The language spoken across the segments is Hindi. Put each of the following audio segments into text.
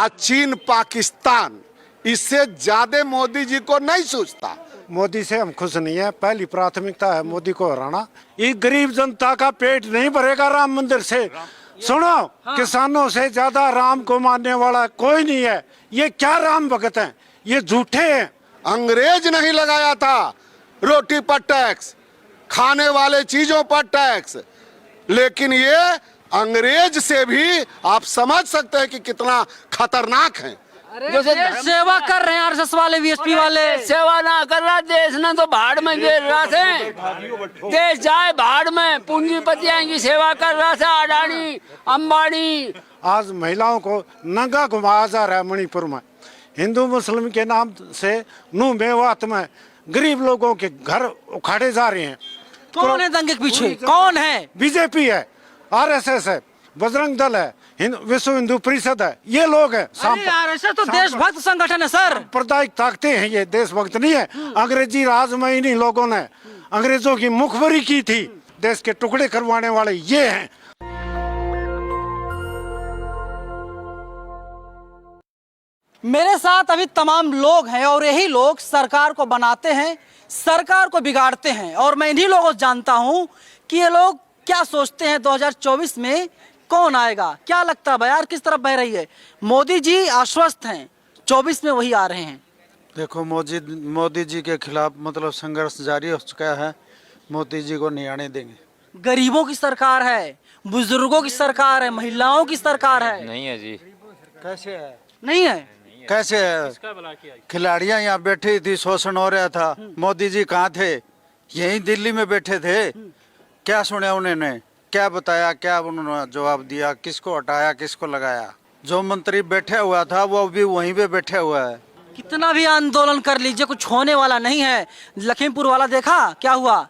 चीन पाकिस्तान, इससे ज्यादा मोदी जी को नहीं सोचता। मोदी से हम खुश नहीं है। पहली प्राथमिकता है मोदी को हराना। ये गरीब जनता का पेट नहीं भरेगा राम मंदिर से। सुनो, किसानों से ज्यादा राम को मानने वाला कोई नहीं है। ये क्या राम भगत हैं, ये झूठे हैं। अंग्रेज नहीं लगाया था रोटी पर टैक्स, खाने वाले चीजों पर टैक्स, लेकिन ये अंग्रेज से भी आप समझ सकते हैं कि कितना खतरनाक है। जो सेवा कर रहे हैं आरएसएस वाले, बीएसपी वाले। सेवा ना कर रहा, देश ने तो भाड़ में गिर रहा थे। देश जाए भाड़ में, पूंजीपतियों की सेवा कर रहा था अडानी अंबानी। आज महिलाओं को नंगा घुमाया जा रहा है मणिपुर में। हिंदू मुस्लिम के नाम से नूह मेवात में गरीब लोगों के घर उखाड़े जा रहे हैं। कौन है दंगे के पीछे? कौन है? बीजेपी है, आरएसएस है, बजरंग दल है, विश्व हिंदू परिषद है। ये लोग हैं। आरएसएस तो देशभक्त संगठन है सर। सांप्रदायिक ताकतें हैं, ये देशभक्त नहीं है। अंग्रेजी राज में इन्हीं लोगों ने अंग्रेजों की मुखबरी की थी। देश के टुकड़े करवाने वाले ये हैं। मेरे साथ अभी तमाम लोग हैं और यही लोग सरकार को बनाते हैं, सरकार को बिगाड़ते हैं। और मैं इन्हीं लोगों को जानता हूं कि ये लोग क्या सोचते हैं 2024 में कौन आएगा। क्या लगता है यार, किस तरफ बह रही है? मोदी जी आश्वस्त हैं, 24 में वही आ रहे हैं। देखो, मोदी जी के खिलाफ मतलब संघर्ष जारी हो चुका है। मोदी जी को नहीं आने देंगे। गरीबों की सरकार है, बुजुर्गों की सरकार है, महिलाओं की सरकार है। नहीं है जी। कैसे है? नहीं है। कैसे है? खिलाड़ियां यहाँ बैठी थी, शोषण हो रहा था। मोदी जी कहाँ थे? यहीं दिल्ली में बैठे थे। क्या सुने उन्होंने? क्या बताया? क्या उन्होंने जवाब दिया? किसको हटाया, किसको लगाया? जो मंत्री बैठा हुआ था वो भी वहीं पे बैठा हुआ है। कितना भी आंदोलन कर लीजिए, कुछ होने वाला नहीं है। लखीमपुर वाला देखा क्या हुआ?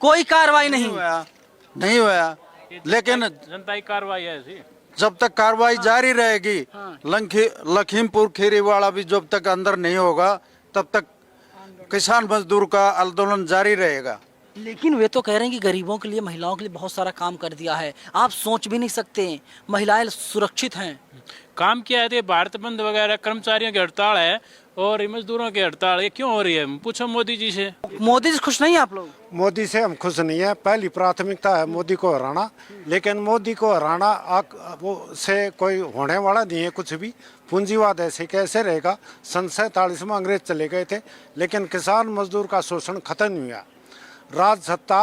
कोई कार्रवाई नहीं हुआ। लेकिन जनता की कार्रवाई है। जब तक कार्रवाई जारी रहेगी, लखीमपुर खीरी वाला भी जब तक अंदर नहीं होगा तब तक किसान मजदूर का आंदोलन जारी रहेगा। लेकिन वे तो कह रहे हैं कि गरीबों के लिए, महिलाओं के लिए बहुत सारा काम कर दिया है। आप सोच भी नहीं सकते, महिलाएं सुरक्षित हैं। काम किया है। भारत बंद वगैरह, कर्मचारियों की हड़ताल है और मजदूरों की हड़ताल, ये क्यों हो रही है? पूछो मोदी जी से। मोदी से खुश नहीं है आप लोग? मोदी से हम खुश नहीं है। पहली प्राथमिकता है मोदी को हराना। लेकिन मोदी को हराना वो से कोई होने वाला नहीं है कुछ भी। पूंजीवाद ऐसे कैसे रहेगा? सन 47 में अंग्रेज चले गए थे, लेकिन किसान मजदूर का शोषण खत्म नहीं हुआ। राज सत्ता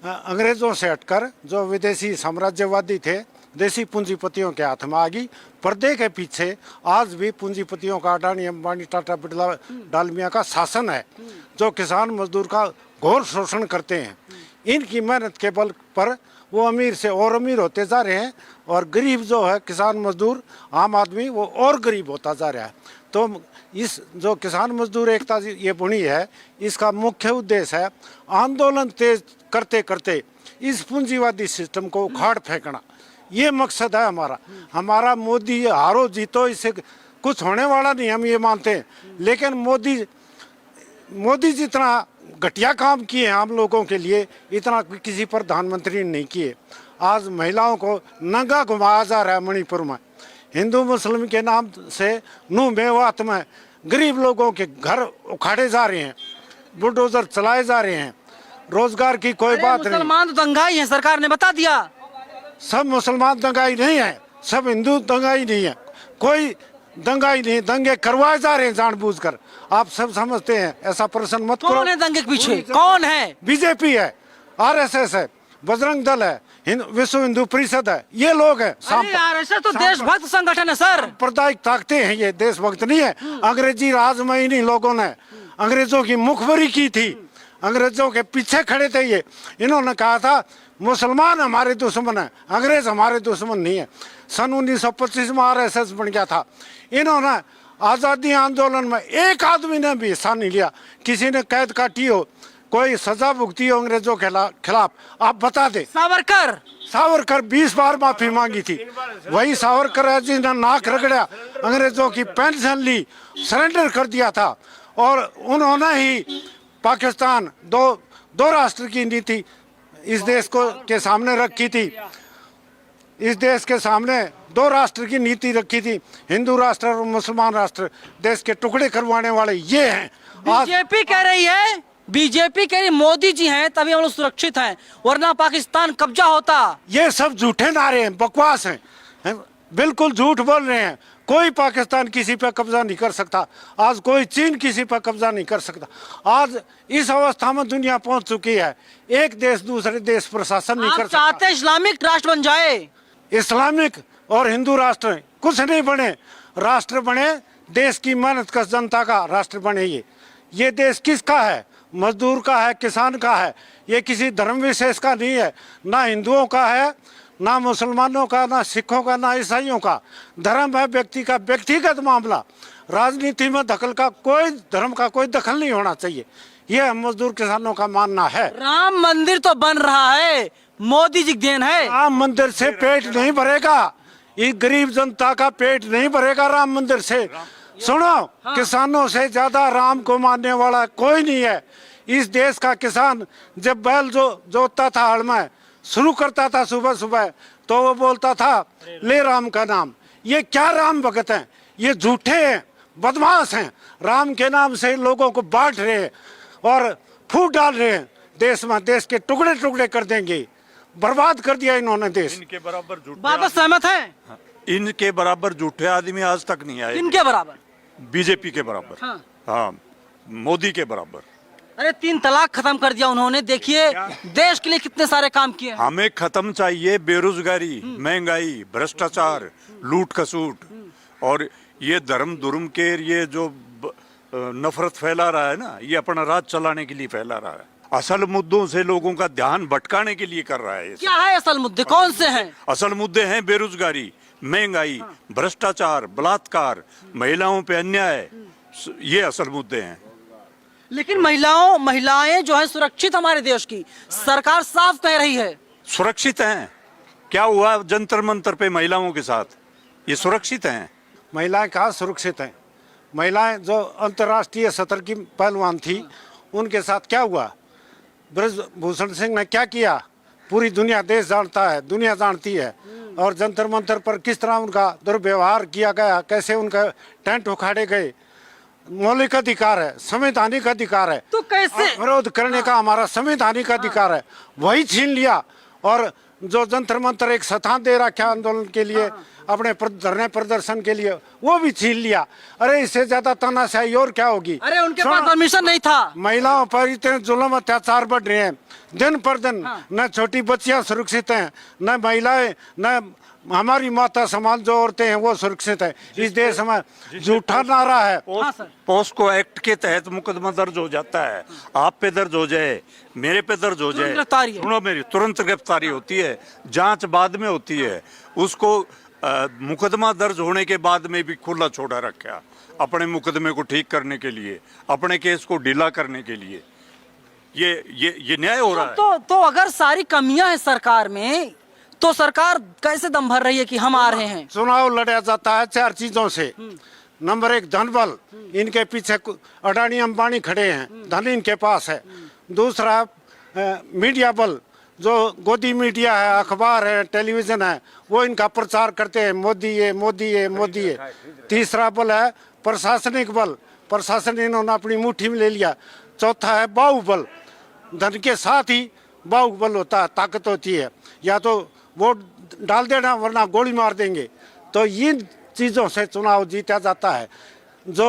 अंग्रेजों से हटकर जो विदेशी साम्राज्यवादी थे, देसी पूंजीपतियों के हाथ में आ गई। पर्दे के पीछे आज भी पूंजीपतियों का, अडानी अंबानी टाटा बिरला डालमिया का शासन है, जो किसान मजदूर का घोर शोषण करते हैं। इनकी मेहनत के बल पर वो अमीर से और अमीर होते जा रहे हैं और गरीब जो है किसान मजदूर, आम आदमी, वो और गरीब होता जा रहा है। तो इस जो किसान मजदूर एकता ये बुनी है, इसका मुख्य उद्देश्य है आंदोलन तेज करते करते इस पूंजीवादी सिस्टम को उखाड़ फेंकना। ये मकसद है हमारा। हमारा मोदी हारो जीतो, इससे कुछ होने वाला नहीं, हम ये मानते हैं। लेकिन मोदी जितना घटिया काम किए हैं आम लोगों के लिए, इतना किसी प्रधानमंत्री ने नहीं किए। आज महिलाओं को नंगा घुमाया जा रहा है मणिपुर में। हिंदू मुस्लिम के नाम से नूह मेवात में गरीब लोगों के घर उखाड़े जा रहे हैं, बुलडोजर चलाए जा रहे हैं। रोजगार की कोई बात नहीं। मुसलमान तो दंगाई है, सरकार ने बता दिया। सब मुसलमान दंगाई नहीं है, सब हिंदू दंगाई नहीं है। कोई दंगाई नहीं, दंगे करवाए जा रहे हैं जानबूझकर। आप सब समझते हैं, ऐसा प्रश्न मत करो। कौन है दंगे के पीछे? कौन है? बीजेपी है, आरएसएस है, बजरंग दल है, विश्व हिंदू परिषद है। ये लोग हैं। आरएसएस तो देशभक्त संगठन है सर। सांप्रदायिक ताकतें हैं, ये देशभक्त नहीं है। अंग्रेजी राज में इन्हीं लोगों ने अंग्रेजों की मुखबरी की थी। अंग्रेजों के पीछे खड़े थे ये। इन्होंने कहा था मुसलमान हमारे दुश्मन है, अंग्रेज हमारे दुश्मन नहीं है। सन 1925 में आरएसएस बन गया था। इन्होंने आज़ादी आंदोलन में एक आदमी ने भी हिस्सा नहीं लिया। किसी ने कैद काटी हो, कोई सजा भुगती हो अंग्रेजों के खिलाफ, आप बता दे। सावरकर 20 बार माफी मांगी थी। वही सावरकर है जिन्होंने नाक रगड़ा, अंग्रेजों की पेंशन ली, सरेंडर कर दिया था। और उन्होंने ही पाकिस्तान दो राष्ट्र की नीति इस देश को के सामने रखी थी। इस देश के सामने दो राष्ट्र की नीति रखी थी, हिंदू राष्ट्र और मुसलमान राष्ट्र। देश के टुकड़े करवाने वाले ये हैं। आज बीजेपी कह रही है, बीजेपी कह रही मोदी जी हैं तभी हम लोग सुरक्षित हैं, वरना पाकिस्तान कब्जा होता। ये सब झूठे नारे हैं, बकवास हैं, बिल्कुल झूठ बोल रहे हैं। कोई पाकिस्तान किसी पर कब्जा नहीं कर सकता, आज कोई चीन किसी पर कब्जा नहीं कर सकता। आज इस अवस्था में दुनिया पहुंच चुकी है, एक देश दूसरे देश पर शासन नहीं आप कर सकता। चाहते हैं इस्लामिक राष्ट्र बन जाए? इस्लामिक और हिंदू राष्ट्र कुछ नहीं बने, राष्ट्र बने देश की मेहनत का, जनता का राष्ट्र बने। ये देश किसका है? मजदूर का है, किसान का है। ये किसी धर्म विशेष का नहीं है, ना हिंदुओं का है, ना मुसलमानों का, ना सिखों का, ना ईसाइयों का। धर्म है व्यक्ति का व्यक्तिगत मामला। राजनीति में दखल का कोई, धर्म का कोई दखल नहीं होना चाहिए, यह मजदूर किसानों का मानना है। राम मंदिर तो बन रहा है, मोदी जी की देन है। राम मंदिर से पेट नहीं भरेगा, इस गरीब जनता का पेट नहीं भरेगा राम मंदिर से। सुनो, किसानों से ज्यादा राम को मानने वाला कोई नहीं है। इस देश का किसान जब बैल जोतता था, हल में शुरू करता था सुबह सुबह, तो वो बोलता था ले राम का नाम। ये क्या राम भगत हैं? ये झूठे हैं, बदमाश हैं। राम के नाम से लोगों को बांट रहे हैं और फूट डाल रहे हैं देश में। देश के टुकड़े टुकड़े कर देंगे, बर्बाद कर दिया इन्होंने देश। इनके बराबर झूठे बात पर सहमत है? इनके बराबर झूठे आदमी आज तक नहीं आए। किनके बराबर? बीजेपी के बराबर। हाँ। हाँ, मोदी के बराबर। अरे 3 तलाक खत्म कर दिया उन्होंने, देखिए देश के लिए कितने सारे काम किए हैं। हमें खत्म चाहिए बेरोजगारी, महंगाई, भ्रष्टाचार, लूट खसूट, और ये धर्म दुर्म के ये जो नफरत फैला रहा है ना, ये अपना राज चलाने के लिए फैला रहा है। असल मुद्दों से लोगों का ध्यान भटकाने के लिए कर रहा है। क्या है असल मुद्दे, कौन से हैं? असल मुद्दे हैं बेरोजगारी, महंगाई, भ्रष्टाचार, बलात्कार, महिलाओं पे अन्याय, ये असल मुद्दे हैं। लेकिन महिलाएं जो है सुरक्षित हमारे देश की, सरकार साफ कह रही है। सुरक्षित हैं? क्या हुआ जंतर मंतर पे महिलाओं के साथ? ये सुरक्षित हैं? महिलाएं कहाँ सुरक्षित हैं? महिलाएं जो अंतर्राष्ट्रीय स्तर की पहलवान थी, उनके साथ क्या हुआ? ब्रजभूषण सिंह ने क्या किया? पूरी दुनिया, देश जानता है, दुनिया जानती है। और जंतर मंतर पर किस तरह उनका दुर्व्यवहार किया गया, कैसे उनका टेंट उखाड़े गए। मौलिक अधिकार है, संवैधानिक अधिकार है, तो कैसे विरोध करने का हमारा संवैधानिक अधिकार है, वही छीन लिया। और जो जंतर मंतर एक स्थान दे रखा आंदोलन के लिए, अपने धरने प्रदर्शन के लिए, वो भी छीन लिया। अरे इससे ज्यादा तानाशाही और क्या होगी? अरे उनके पास परमिशन नहीं था। महिलाओं पर इतने जुल्म अत्याचार बढ़ रहे हैं दिन पर दिन। न छोटी बच्चियां सुरक्षित हैं, न महिलाएं, न हमारी माता समान जो औरतें हैं वो सुरक्षित है। इस देश में झूठा नारा है। पोस्को एक्ट के तहत मुकदमा दर्ज हो जाता है, आप पे दर्ज हो जाए, मेरे पे दर्ज हो जाए, सुनो मेरी, तुरंत गिरफ्तारी होती है, जांच बाद में होती है। उसको मुकदमा दर्ज होने के बाद में भी खुला छोड़ा रखा, अपने मुकदमे को ठीक करने के लिए, अपने केस को ढीला करने के लिए। ये न्याय हो रहा है। तो अगर सारी कमियां हैं सरकार में, तो सरकार कैसे दम भर रही है कि हम आ रहे हैं? चुनाव लड़ा जाता है 4 चीजों से। नंबर 1 धन बल, इनके पीछे अडानी अंबानी खड़े हैं, धन इनके पास है। दूसरा मीडिया बल, जो गोदी मीडिया है, अखबार है, टेलीविजन है, वो इनका प्रचार करते हैं, मोदी है, मोदी है, मोदी है। तीसरा बल है प्रशासनिक बल, प्रशासन इन्होंने अपनी मुट्ठी में ले लिया। चौथा है बाहुबल, धन के साथ ही बाहुबल होता है, ताकत होती है, या तो वोट डाल देना वरना गोली मार देंगे। तो इन चीज़ों से चुनाव जीता जाता है। जो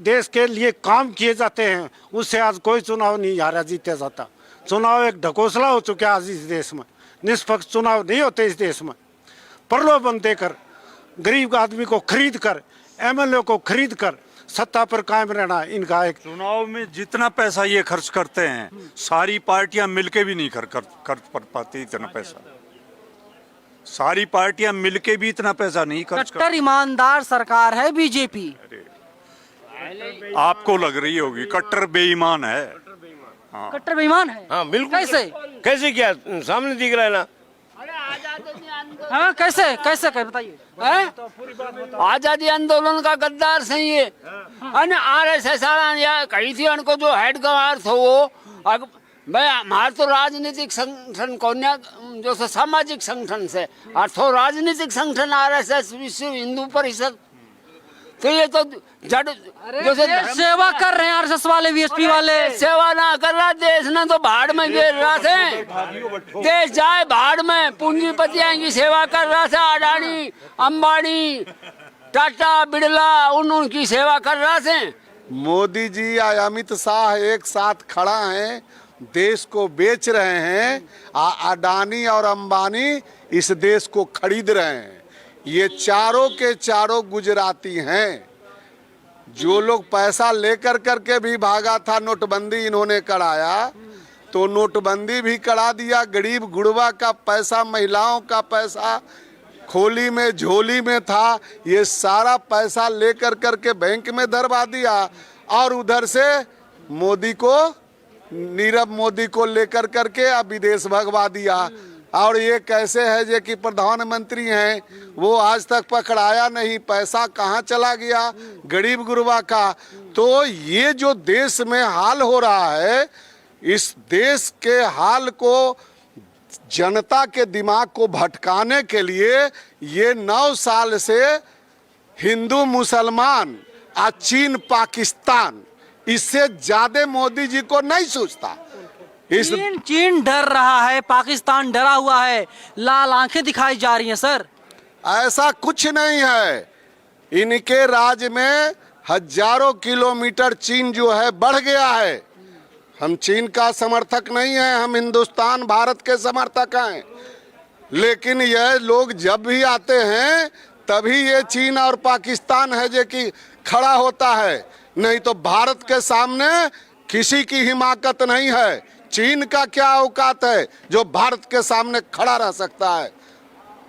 देश के लिए काम किए जाते हैं उससे आज कोई चुनाव नहीं हारा जीता जाता। चुनाव एक ढकोसला हो चुका है आज इस देश में। निष्पक्ष चुनाव नहीं होते इस देश में। प्रलोभन देकर, गरीब आदमी को खरीद कर, एमएलए को खरीद कर सत्ता पर कायम रहना इनका एक। चुनाव में जितना पैसा ये खर्च करते हैं, सारी पार्टियां मिलके भी नहीं खर्च पाती इतना पैसा। सारी पार्टियां मिलके भी इतना पैसा नहीं खर्च कर। कट्टर ईमानदार सरकार है बीजेपी। आपको लग रही होगी कट्टर बेईमान है। कट्टर बेईमान है? हाँ बिल्कुल। कैसे क्या सामने दिख रहा है ना? हाँ कैसे बताइए। आजादी आंदोलन का गद्दार सही है। अने आरएसएस या कही थी उनको जो हेड गवार थे वो भाई हमारे तो राजनीतिक संगठन जो सो सामाजिक संगठन से अर्थो राजनीतिक संगठन आरएसएस विश्व हिंदू परिषद, तो ये तो जड़ जैसे सेवा कर रहे हैं आरएसएस वाले, वीएसपी वाले। सेवा ना कर रहा, देश ने तो भाड़ में गिर रहा थे, देश जाए भाड़ में, पूंजीपतियों की सेवा कर रहा था, अडानी अंबानी टाटा बिड़ला उनकी सेवा कर रहा थे। मोदी जी या अमित शाह एक साथ खड़ा हैं, देश को बेच रहे हैं, अडानी और अंबानी इस देश को खरीद रहे हैं। ये चारों के चारों गुजराती हैं। जो लोग पैसा लेकर करके भी भागा था, नोटबंदी इन्होंने कराया, तो नोटबंदी भी करा दिया। गरीब गुड़वा का पैसा, महिलाओं का पैसा खोली में झोली में था, ये सारा पैसा लेकर करके बैंक में धरवा दिया, और उधर से मोदी को, नीरव मोदी को लेकर करके अब विदेश भगवा दिया। और ये कैसे है जे कि प्रधानमंत्री हैं, वो आज तक पकड़ाया नहीं, पैसा कहाँ चला गया गरीब गुरबा का। तो ये जो देश में हाल हो रहा है, इस देश के हाल को, जनता के दिमाग को भटकाने के लिए ये 9 साल से हिंदू मुसलमान और चीन पाकिस्तान, इससे ज्यादा मोदी जी को नहीं सोचता। चीन डर रहा है, पाकिस्तान डरा हुआ है, लाल आंखें दिखाई जा रही हैं सर। ऐसा कुछ नहीं है। इनके राज में हजारों किलोमीटर चीन जो है बढ़ गया है। हम चीन का समर्थक नहीं है, हम हिंदुस्तान भारत के समर्थक हैं। लेकिन यह लोग जब भी आते हैं तभी ये चीन और पाकिस्तान है जो कि खड़ा होता है, नहीं तो भारत के सामने किसी की हिमाकत नहीं है। चीन का क्या औकात है जो भारत के सामने खड़ा रह सकता है।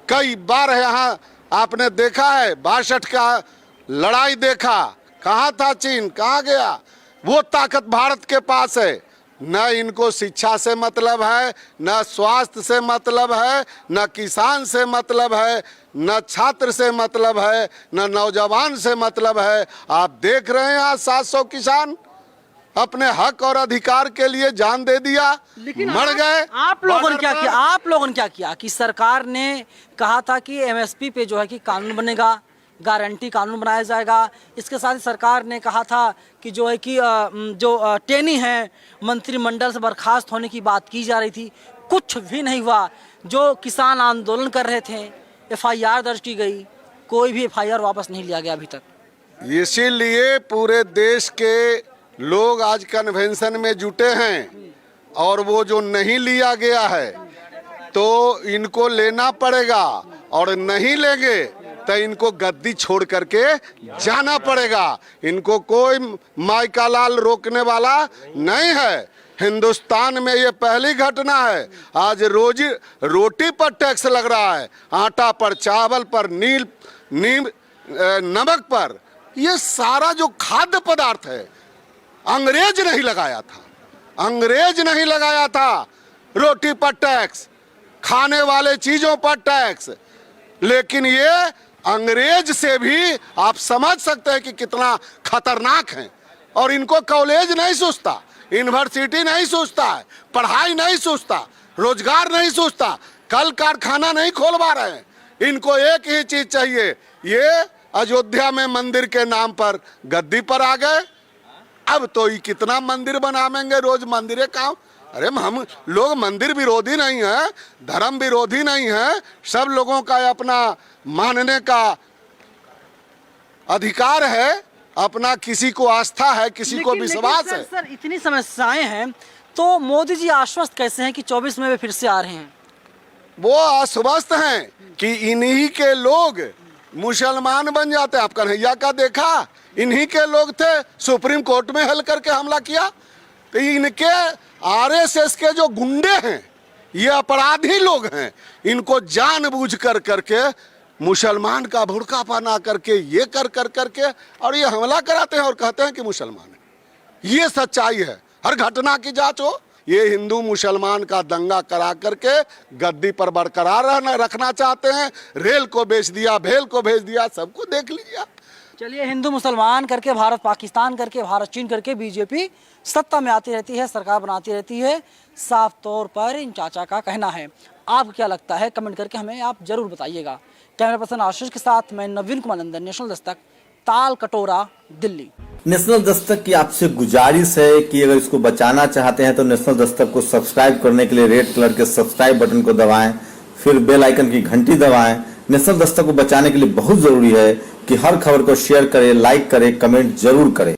कई बार यहाँ आपने देखा है 62 का लड़ाई देखा, कहाँ था चीन, कहाँ गया। वो ताकत भारत के पास है। न इनको शिक्षा से मतलब है, न स्वास्थ्य से मतलब है, न किसान से मतलब है, न छात्र से मतलब है, न नौजवान से मतलब है। आप देख रहे हैं आज 700 किसान अपने हक और अधिकार के लिए जान दे दिया, मर गए। आप लोगों ने क्या किया? आप लोगों ने क्या किया कि सरकार ने कहा था कि एमएसपी पे जो है कि कानून बनेगा, गारंटी कानून बनाया जाएगा। इसके साथ ही सरकार ने कहा था कि जो है कि जो टेनी है मंत्रिमंडल से बर्खास्त होने की बात की जा रही थी, कुछ भी नहीं हुआ। जो किसान आंदोलन कर रहे थे, एफआईआर दर्ज की गई, कोई भी एफआईआर वापस नहीं लिया गया अभी तक। इसीलिए पूरे देश के लोग आज कन्वेंशन में जुटे हैं, और वो जो नहीं लिया गया है तो इनको लेना पड़ेगा, और नहीं लेंगे तो इनको गद्दी छोड़ करके जाना पड़ेगा। इनको कोई माइका लाल रोकने वाला नहीं है। हिंदुस्तान में ये पहली घटना है। आज रोटी पर टैक्स लग रहा है, आटा पर, चावल पर, नमक पर। ये सारा जो खाद्य पदार्थ है अंग्रेज नहीं लगाया था, अंग्रेज नहीं लगाया था। रोटी पर टैक्स, खाने वाले चीजों पर टैक्स, लेकिन ये अंग्रेज से भी आप समझ सकते हैं कि कितना खतरनाक है। और इनको कॉलेज नहीं सोचता, यूनिवर्सिटी नहीं सोचता है, पढ़ाई नहीं सोचता, रोजगार नहीं सोचता, कल कारखाना नहीं खोलवा रहे हैं। इनको एक ही चीज चाहिए, ये अयोध्या में मंदिर के नाम पर गद्दी पर आ गए। अब तो ये कितना मंदिर बनावेंगे, रोज मंदिर काम। अरे हम लोग मंदिर विरोधी नहीं है, धर्म विरोधी नहीं है। सब लोगों का अपना मानने का अधिकार है, अपना किसी को आस्था है, किसी को विश्वास है। सर इतनी समस्याएं हैं तो मोदी जी आश्वस्त कैसे हैं कि 24 में वे फिर से आ रहे हैं? वो आश्वस्त हैं कि इन्हीं के लोग मुसलमान बन जाते हैं। आप कन्हैया का देखा, इन्हीं के लोग थे, सुप्रीम कोर्ट में हल करके हमला किया। तो इनके आरएसएस के जो गुंडे हैं, ये अपराधी लोग हैं, इनको जानबूझ कर करके मुसलमान का भुड़का पहना करके ये कर करके और ये हमला कराते हैं और कहते हैं कि मुसलमान है। ये सच्चाई है। हर घटना की जांच हो। ये हिंदू मुसलमान का दंगा करा करके गद्दी पर बरकरार रखना चाहते हैं। रेल को बेच दिया, भेल को भेज दिया, सबको देख लीजिए। चलिए, हिंदू मुसलमान करके, भारत पाकिस्तान करके, भारत चीन करके बीजेपी सत्ता में आती रहती है, सरकार बनाती रहती है, साफ तौर पर इन चाचा का कहना है। आपको क्या लगता है कमेंट करके हमें आप जरूर बताइएगा। कैमरा पर्सन आशीष के साथ मैं नवीन कुमार नंदन, नेशनल दस्तक, ताल कटोरा, दिल्ली। नेशनल दस्तक की आपसे गुजारिश है कि अगर इसको बचाना चाहते हैं तो नेशनल दस्तक को सब्सक्राइब करने के लिए रेड कलर के सब्सक्राइब बटन को दबाएं, फिर बेल आइकन की घंटी दबाएं। नेशनल दस्तक को बचाने के लिए बहुत जरूरी है कि हर खबर को शेयर करें, लाइक करें, कमेंट जरूर करें।